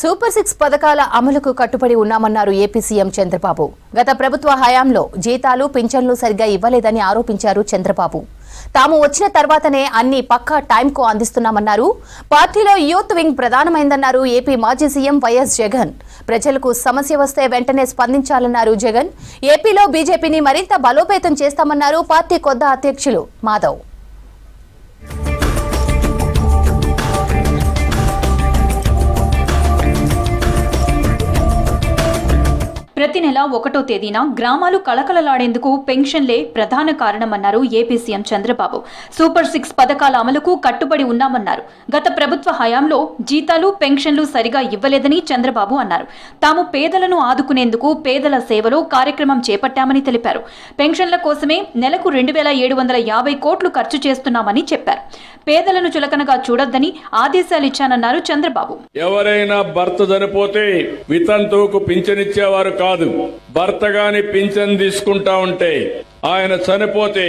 Super 6 పథకాల అమలుకు కట్టుబడి ఉన్నామన్నారు ఏపీ సీఎం చంద్రబాబు. గత ప్రభుత్వ హయాంలో జీతాలు పింఛన్లు సరిగా ఇవ్వలేదని ఆరోపించారు చంద్రబాబు. తాము వచ్చిన తర్వాతనే అన్ని పక్కా టైంకు అందిస్తున్నామన్నారు. పార్టీలో యూత్ వింగ్ ప్రధానమైందన్నారు ఏపీ మాజీ సీఎం వైఎస్ జగన్. ప్రజలకు సమస్య వస్తే వెంటనే స్పందించాలన్నారు జగన్. ఏపీలో బీజేపీని మరింత బలోపేతం చేస్తామన్నారు పార్టీ కొత్త అధ్యక్షులు మాధవ్. ప్రతి నెల 1వ తేదీన గ్రామాలు కళకళలాడేందుకు పెన్షన్లే ప్రధాన కారణమన్నారు ఏపీ సీఎం చంద్రబాబు. సూపర్ 6 పథకాల అమలుకు కట్టుబడి ఉన్నామన్నారు. గత ప్రభుత్వ హయాంలో జీతాలు పెన్షన్లు సరిగా ఇవ్వలేదని చంద్రబాబు అన్నారు. తాము పేదలను ఆదుకునేందుకు పేదల సేవలో కార్యక్రమం చేపట్టామని తెలిపారు. పెన్షన్ల కోసమే నెలకు 2,750 కోట్లు ఖర్చు చేస్తున్నామని చెప్పారు. పేదలను చులకనగా చూడొద్దని ఆదేశాలిచ్చానన్నారు చంద్రబాబు. ఎవరైనా భర్త చనిపోతే వితంతువుకు పింఛనిచ్చేవారు కాదు. భర్త గాని పింఛన్ తీసుకుంటా ఉంటే ఆయన చనిపోతే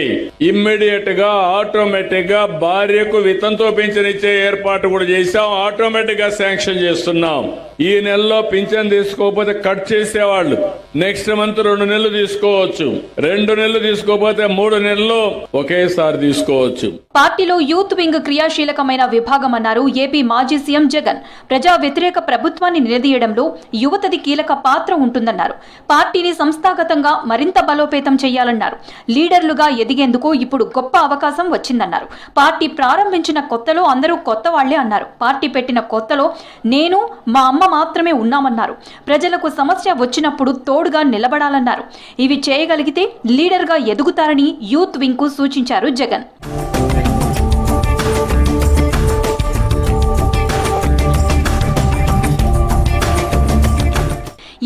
ఇమ్మీడియట్ గా ఆటోమేటిక్ గా భార్యకు వితంతువు పింఛన్ ఇచ్చే ఏర్పాటు కూడా చేశాం. ఆటోమేటిక్ గా శాంక్షన్ చేస్తున్నాం. ఈ నెలలో పింఛన్ తీసుకోకపోతే కట్ చేసేవాళ్ళు నెక్స్ట్ మంత్ 2 నెలలు తీసుకోవచ్చు. 2 నెలలు తీసుకోకపోతే 3 నెలలు ఒకేసారి తీసుకోవచ్చు. పార్టీలో యూత్ వింగ్ క్రియాశీలకమైన విభాగం అన్నారు ఏపీ మాజీ సీఎం జగన్. ప్రజా వ్యతిరేక ప్రభుత్వాన్ని నిలదీయడంలో యువతది కీలక పాత్ర ఉంటుందన్నారు. పార్టీని సంస్థాగతంగా మరింత బలోపేతం చేయాలన్నారు. లీడర్లుగా ఎదిగేందుకు ఇప్పుడు గొప్ప అవకాశం వచ్చిందన్నారు. పార్టీ ప్రారంభించిన కొత్తలో అందరూ కొత్త వాళ్లే అన్నారు. పార్టీ పెట్టిన కొత్తలో నేను మా అమ్మ మాత్రమే ఉన్నామన్నారు. ప్రజలకు సమస్య వచ్చినప్పుడు తోడుగా నిలబడాలన్నారు. ఇవి చేయగలిగితే లీడర్గా ఎదుగుతారని యూత్ వింగ్ కు సూచించారు జగన్.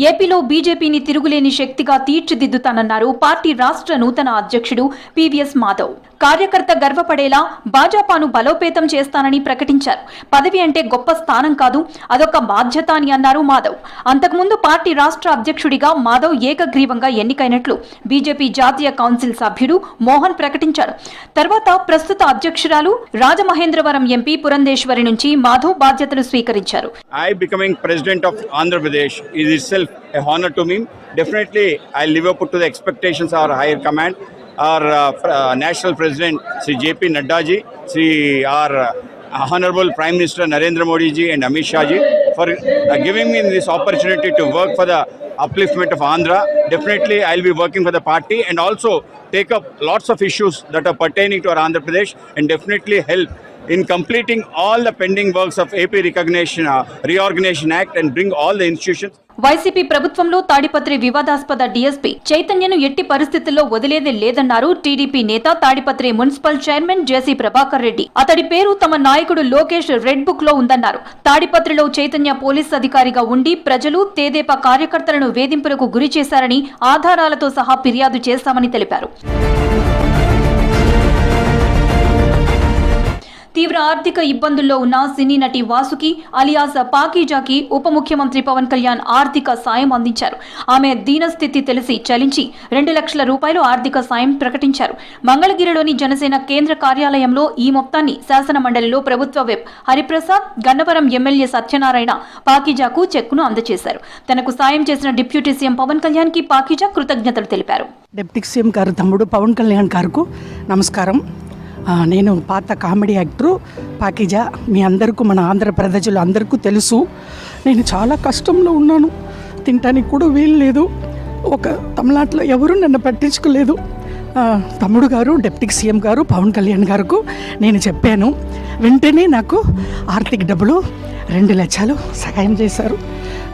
ఏపీలో బీజేపీని తిరుగులేని శక్తిగా తీర్చిదిద్దుతానన్నారు పార్టీ రాష్ట్ర నూతన అధ్యక్షుడు పీవీఎస్ మాధవ్. కార్యకర్త గర్వపడేలా భాజపాను బలోపేతం చేస్తానని ప్రకటించారు. పదవి అంటే గొప్ప స్థానం కాదు, అదొక బాధ్యత అని అన్నారు మాధవ్. అంతకుముందు పార్టీ రాష్ట్ర అధ్యక్షుడిగా మాధవ్ ఏకగ్రీవంగా ఎన్నికైనట్లు బీజేపీ జాతీయ కౌన్సిల్ సభ్యుడు మోహన్ ప్రకటించారు. తర్వాత ప్రస్తుత అధ్యక్షురాలు రాజమహేంద్రవరం ఎంపీ పురంధేశ్వరి నుంచి మాధవ్ బాధ్యతలు స్వీకరించారు. A honor to me. Definitely I'll live up to the expectations of our higher command. Our national president Sri JP Nadda ji, Sri our honorable Prime Minister Narendra Modi ji and Amit Shah ji for giving me this opportunity to work for the upliftment of Andhra. Definitely I'll be working for the party and also take up lots of issues that are pertaining to our Andhra Pradesh and definitely help in completing all the pending works of AP Reorganization Act and bring all the institutions. YCP ప్రభుత్వంలో తాడిపత్రి వివాదాస్పద DSP చైతన్యను ఎట్టి పరిస్థితుల్లో వదిలేదే లేదన్నారు TDP నేత Tadipatri municipal chairman జేసీ ప్రభాకర్ రెడ్డి. అతడి పేరు తమ నాయకుడు లోకేష్ రెడ్ బుక్ లో ఉందన్నారు. తాడిపత్రిలో చైతన్య పోలీస్ అధికారిగా ఉండి ప్రజలు తెదేపా కార్యకర్తలను వేధింపులకు గురి చేశారని ఆధారాలతో సహా ఫిర్యాదు చేశామని తెలిపారు. తీవ్ర ఆర్థిక ఇబ్బందుల్లో ఉన్న సినీ నటి వాసుకి అలియాస్ పాకీజాకి ఉప ముఖ్యమంత్రి పవన్ కళ్యాణ్ ఆర్థిక సాయం అందించారు. ఆమె దీనస్థితి తెలిసి చలించి 2 లక్షల రూపాయలు ఆర్థిక సాయం ప్రకటించారు. మంగళగిరిలోని జనసేన కేంద్ర కార్యాలయంలో ఈ మొత్తాన్ని శాసన మండలిలో ప్రభుత్వ విప్ హరిప్రసాద్, గన్నవరం ఎమ్మెల్యే సత్యనారాయణ పాకీజాకు చెక్కును అందజేశారు. తనకు సాయం చేసిన డిప్యూటీ సీఎం పవన్ కళ్యాణ్ కి పాకీజా కృతజ్ఞతలు తెలిపారు. డిప్యూటీ సీఎం గారు తమ్ముడు పవన్ కళ్యాణ్ గారికి నమస్కారం. నేను పాత కామెడీ యాక్టరు పాకీజా. మీ అందరికీ, మన ఆంధ్ర ప్రజలు అందరికీ తెలుసు, నేను చాలా కష్టంలో ఉన్నాను. తినటానికి కూడా వీలు లేదు. ఒక తమిళనాడులో ఎవరు నన్ను పట్టించుకోలేదు. తమ్ముడు గారు, డిప్యూటీ సీఎం గారు పవన్ కళ్యాణ్ గారికి నేను చెప్పాను. వెంటనే నాకు ఆర్థిక డబ్బులు 2 లక్షలు సహాయం చేశారు.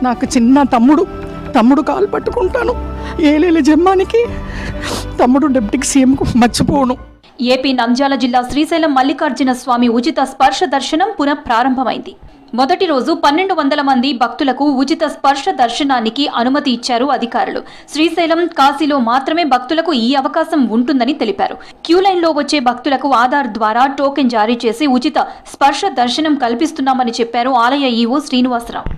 నాకు చిన్న తమ్ముడు కాలు పట్టుకుంటాను. ఏలేల జమ్మానికి తమ్ముడు డిప్యూటీ సీఎంకు మర్చిపోను. ఏపీ నంద్యాల జిల్లా శ్రీశైలం మల్లికార్జున స్వామి ఉచిత స్పర్శ దర్శనం పునః ప్రారంభమైంది. మొదటి రోజు 1200 మంది భక్తులకు ఉచిత స్పర్శ దర్శనానికి అనుమతి ఇచ్చారు అధికారులు. శ్రీశైలం, కాశీలో మాత్రమే భక్తులకు ఈ అవకాశం ఉంటుందని తెలిపారు. క్యూలైన్లో వచ్చే భక్తులకు ఆధార్ ద్వారా టోకెన్ జారీ చేసి ఉచిత స్పర్శ దర్శనం కల్పిస్తున్నామని చెప్పారు ఆలయ ఈవో శ్రీనివాసరావు.